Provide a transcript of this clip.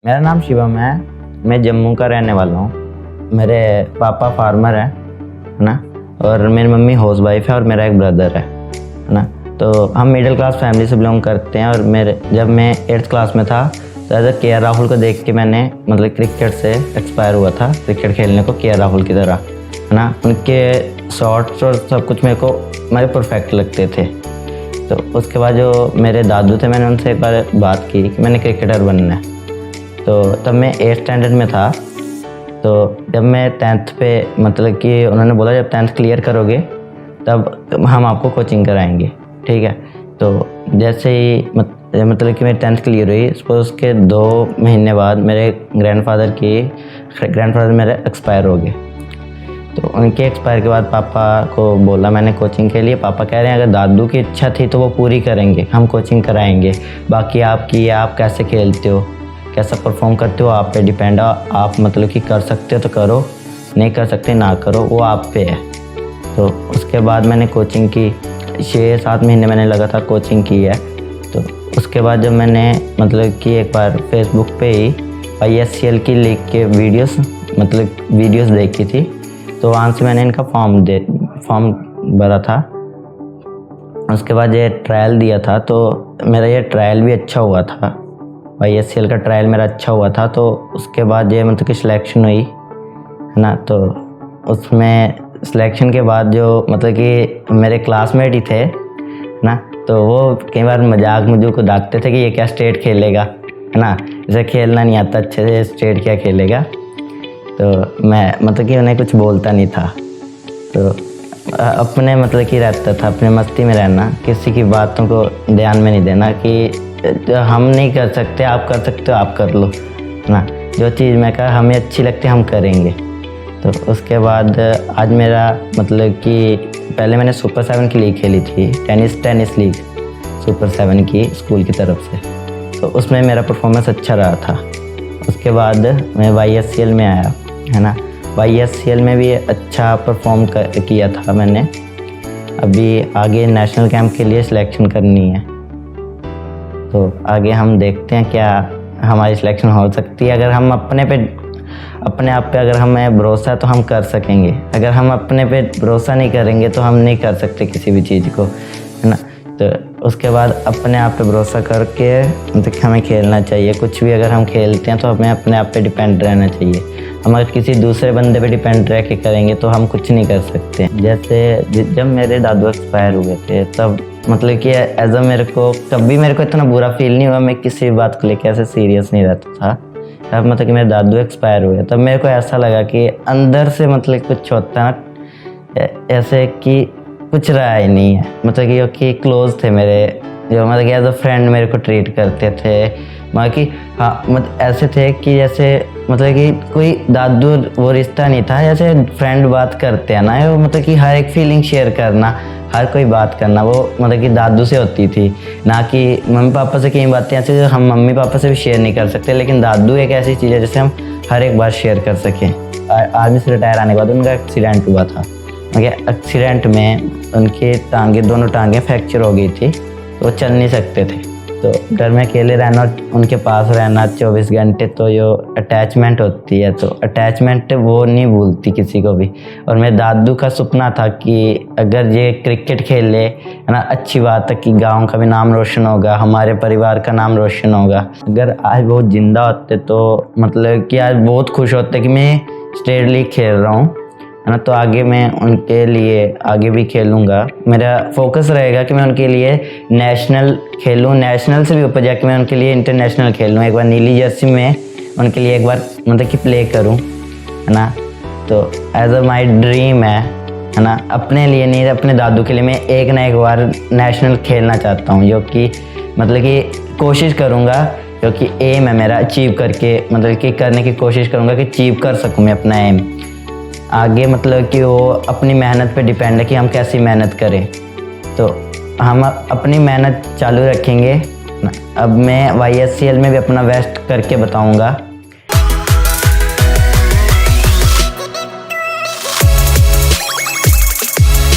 मेरा नाम शिवम है। मैं जम्मू का रहने वाला हूँ। मेरे पापा फार्मर है ना, और मेरी मम्मी हाउस वाइफ है और मेरा एक ब्रदर है ना। तो हम मिडिल क्लास फैमिली से बिलोंग करते हैं। और जब मैं 8th क्लास में था तो एज के राहुल को देख के मैंने मतलब क्रिकेट से एक्सपायर हुआ था, क्रिकेट खेलने को राहुल की तरह है ना। उनके शॉट्स और सब कुछ मेरे परफेक्ट लगते थे। तो उसके बाद जो मेरे दादू थे, मैंने उनसे एक बार बात की कि मैंने क्रिकेटर बनना है। तो तब मैं 8th स्टैंडर्ड में था। तो जब मैं 10th पे मतलब कि उन्होंने बोला जब 10th क्लियर करोगे तब हम आपको कोचिंग कराएंगे, ठीक है। तो जैसे ही मतलब कि मेरी 10th क्लियर हुई, सपोज उसके 2 महीने बाद मेरे ग्रैंडफादर मेरे एक्सपायर हो गए। तो उनके एक्सपायर के बाद पापा को बोला मैंने कोचिंग के लिए। पापा कह रहे हैं अगर दादू की इच्छा थी तो वो पूरी करेंगे, हम कोचिंग कराएंगे। बाकी आपकी आप कैसे खेलते हो, कैसा परफॉर्म करते हो, आप पे डिपेंड है। आप मतलब कि कर सकते हो तो करो, नहीं कर सकते ना करो, वो आप पे है। तो उसके बाद मैंने कोचिंग की, 6-7 महीने मैंने लगातार कोचिंग की है। तो उसके बाद जब मैंने मतलब कि एक बार फेसबुक पे ही ISCL की लीग के वीडियोस देखी थी। तो वहाँ से मैंने इनका फॉर्म भरा था। उसके बाद ये ट्रायल दिया था, तो मेरा ये ट्रायल भी अच्छा हुआ था। ISCL का ट्रायल मेरा अच्छा हुआ था। तो उसके बाद ये मतलब कि सिलेक्शन हुई है ना। तो उसमें सिलेक्शन के बाद जो मतलब कि मेरे क्लासमेट ही थे ना, तो वो कई बार मजाक उड़ाते थे कि ये क्या स्टेट खेलेगा है ना, इसे खेलना नहीं आता अच्छे से, स्टेट क्या खेलेगा। तो मैं मतलब कि उन्हें कुछ बोलता नहीं था। तो अपने मतलब कि रहता था, अपने मस्ती में रहना, किसी की बातों को ध्यान में नहीं देना कि हम नहीं कर सकते, आप कर सकते हो, आप कर लो ना। जो चीज़ मैं कहा हमें अच्छी लगती है हम करेंगे। तो उसके बाद आज मेरा मतलब कि पहले मैंने सुपर 7 की लीग खेली थी, टेनिस लीग सुपर 7 की स्कूल की तरफ से। तो उसमें मेरा परफॉर्मेंस अच्छा रहा था। उसके बाद मैं YSCL में आया है ना। YSCL में भी अच्छा परफॉर्म किया था मैंने। अभी आगे नेशनल कैंप के लिए सिलेक्शन करनी है। तो आगे हम देखते हैं क्या हमारी सिलेक्शन हो सकती है। अगर हम अपने आप पे अगर हमें भरोसा है तो हम कर सकेंगे। अगर हम अपने पे भरोसा नहीं करेंगे तो हम नहीं कर सकते किसी भी चीज़ को, है ना। तो उसके बाद अपने आप पे भरोसा करके मतलब हमें खेलना चाहिए। कुछ भी अगर हम खेलते हैं तो हमें अपने आप पे डिपेंड रहना चाहिए। हम अगर किसी दूसरे बंदे पे डिपेंड रह के करेंगे तो हम कुछ नहीं कर सकते। जैसे जब मेरे दादू एक्सपायर हुए थे तब मतलब कि एज अ कभी मेरे को इतना बुरा फील नहीं हुआ। मैं किसी बात को लेकर ऐसे सीरियस नहीं रहता था। तब मतलब कि मेरे दादू एक्सपायर हुए तब मेरे को ऐसा लगा कि अंदर से मतलब कुछ होता है ऐसे कि कुछ रहा ही नहीं है। मतलब कि क्लोज थे मेरे, जो मतलब कि एज अ फ्रेंड मेरे को ट्रीट करते थे। मतलब कि हाँ, मतलब ऐसे थे कि जैसे मतलब कि कोई दादू वो रिश्ता नहीं था, जैसे फ्रेंड बात करते हैं ना, वो मतलब कि हर एक फीलिंग शेयर करना, हर कोई बात करना, वो मतलब कि दादू से होती थी। ना कि मम्मी पापा से कई बातें ऐसी जो हम मम्मी पापा से भी शेयर नहीं कर सकते, लेकिन दादू एक ऐसी चीज़ है जिसे हम हर एक बार शेयर कर सकें। आर्मी से रिटायर आने के बाद उनका एक्सीडेंट हुआ था। एक्सीडेंट में उनकी दोनों टांगें फ्रैक्चर हो गई थी, तो वो चल नहीं सकते थे। तो घर में अकेले रहना और उनके पास रहना 24 घंटे, तो जो अटैचमेंट होती है, तो अटैचमेंट वो नहीं भूलती किसी को भी। और मेरे दादू का सपना था कि अगर ये क्रिकेट खेल ले है ना, अच्छी बात है कि गांव का भी नाम रोशन होगा, हमारे परिवार का नाम रोशन होगा। अगर आज वो जिंदा होते तो मतलब कि आज बहुत खुश होते कि मैं स्टेट लीग खेल रहा हूँ है ना। तो आगे मैं उनके लिए आगे भी खेलूँगा। मेरा फोकस रहेगा कि मैं उनके लिए नेशनल खेलूँ, नेशनल से भी ऊपर जाके मैं उनके लिए इंटरनेशनल खेलूँ। एक बार नीली जर्सी में उनके लिए एक बार मतलब कि प्ले करूँ है ना। तो एज अ माई ड्रीम है ना, अपने लिए नहीं, अपने दादू के लिए मैं एक ना एक बार नेशनल खेलना चाहता हूँ। जो कि मतलब कि कोशिश करूँगा, जो कि एम है मेरा, अचीव करके मतलब कि करने की कोशिश करूँगा कि अचीव कर सकूँ मैं अपना एम। आगे मतलब कि वो अपनी मेहनत पे डिपेंड है कि हम कैसी मेहनत करें। तो हम अपनी मेहनत चालू रखेंगे। अब मैं YSCL में भी अपना बेस्ट करके बताऊंगा।